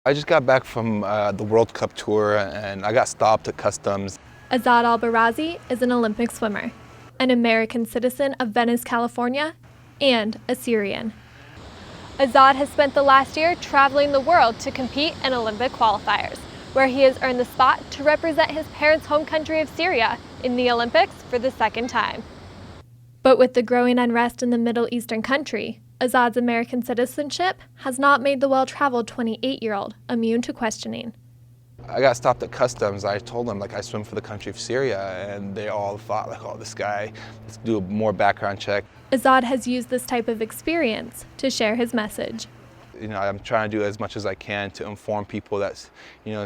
I just got back from the World Cup tour and I got stopped at customs. Azad Al-Barazi is an Olympic swimmer, an American citizen of Venice, California, and a Syrian. Azad has spent the last year traveling the world to compete in Olympic qualifiers, where he has earned the spot to represent his parents' home country of Syria in the Olympics for the second time. But with the growing unrest in the Middle Eastern country, Azad's American citizenship has not made the well-traveled 28-year-old immune to questioning. I got stopped at customs. I told them I swim for the country of Syria, and they all thought oh, this guy, let's do a more background check. Azad has used this type of experience to share his message. I'm trying to do as much as I can to inform people that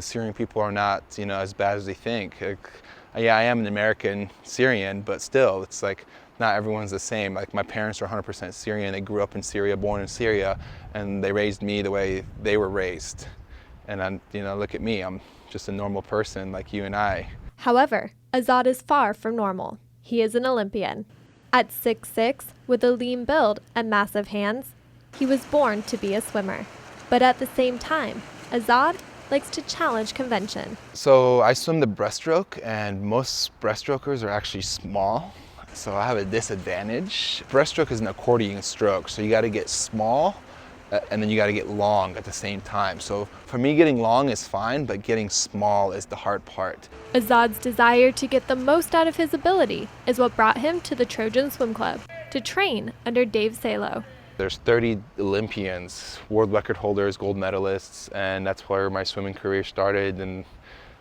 Syrian people are not as bad as they think. Yeah, I am an American Syrian, but still, it's not everyone's the same. My parents are 100% Syrian. They grew up in Syria, born in Syria, and they raised me the way they were raised. And look at me. I'm just a normal person like you and I. However, Azad is far from normal. He is an Olympian. At 6'6", with a lean build and massive hands, he was born to be a swimmer. But at the same time, Azad likes to challenge convention. So I swim the breaststroke, and most breaststrokers are actually small. So I have a disadvantage. Breaststroke is an accordion stroke, so you got to get small and then you got to get long at the same time. So for me, getting long is fine, but getting small is the hard part. Azad's desire to get the most out of his ability is what brought him to the Trojan Swim Club to train under Dave Salo. There's 30 Olympians, world record holders, gold medalists, and that's where my swimming career started, and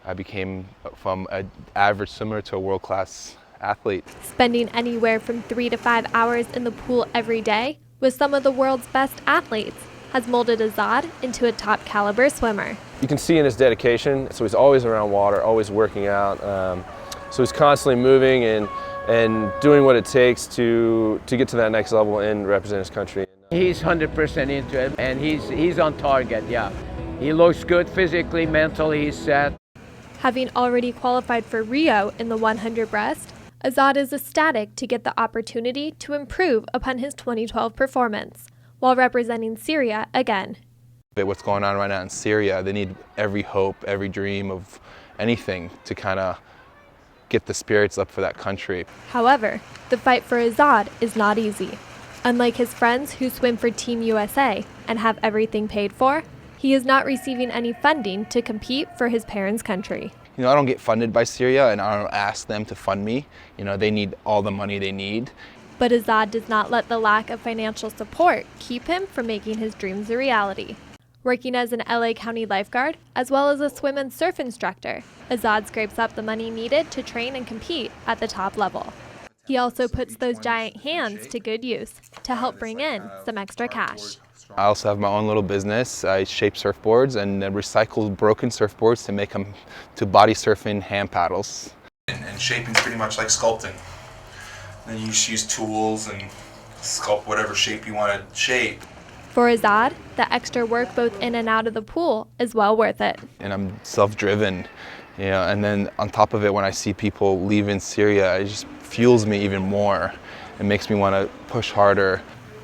I became from an average swimmer to a world-class athlete. Spending anywhere from 3 to 5 hours in the pool every day with some of the world's best athletes has molded Azad into a top caliber swimmer. You can see in his dedication, so he's always around water, always working out. So he's constantly moving and doing what it takes to get to that next level and represent his country. He's 100% into it, and he's on target, yeah. He looks good physically, mentally, he's set. Having already qualified for Rio in the 100 breast, Azad is ecstatic to get the opportunity to improve upon his 2012 performance while representing Syria again. What's going on right now in Syria, they need every hope, every dream of anything to kind of get the spirits up for that country. However, the fight for Azad is not easy. Unlike his friends who swim for Team USA and have everything paid for, he is not receiving any funding to compete for his parents' country. I don't get funded by Syria, and I don't ask them to fund me. They need all the money they need. But Azad does not let the lack of financial support keep him from making his dreams a reality. Working as an LA County lifeguard, as well as a swim and surf instructor, Azad scrapes up the money needed to train and compete at the top level. He also puts those giant hands to good use to help bring in some extra cash. I also have my own little business. I shape surfboards and recycle broken surfboards to make them to body surfing hand paddles. And shaping is pretty much like sculpting. Then you just use tools and sculpt whatever shape you want to shape. For Azad, the extra work both in and out of the pool is well worth it. And I'm self-driven, and then on top of it, when I see people leaving Syria, it just fuels me even more. It makes me want to push harder.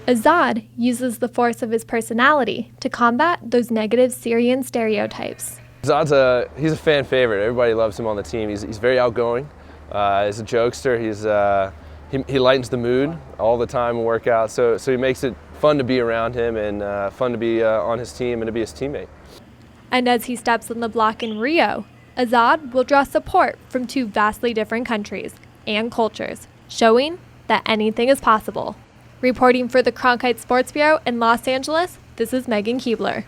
Azad uses the force of his personality to combat those negative Syrian stereotypes. Azad's he's a fan favorite. Everybody loves him on the team. He's very outgoing. He's a jokester. He lightens the mood all the time in workouts. So he makes it fun to be around him and fun to be on his team and to be his teammate. And as he steps on the block in Rio, Azad will draw support from two vastly different countries and cultures, showing that anything is possible. Reporting for the Cronkite Sports Bureau in Los Angeles, this is Megan Keebler.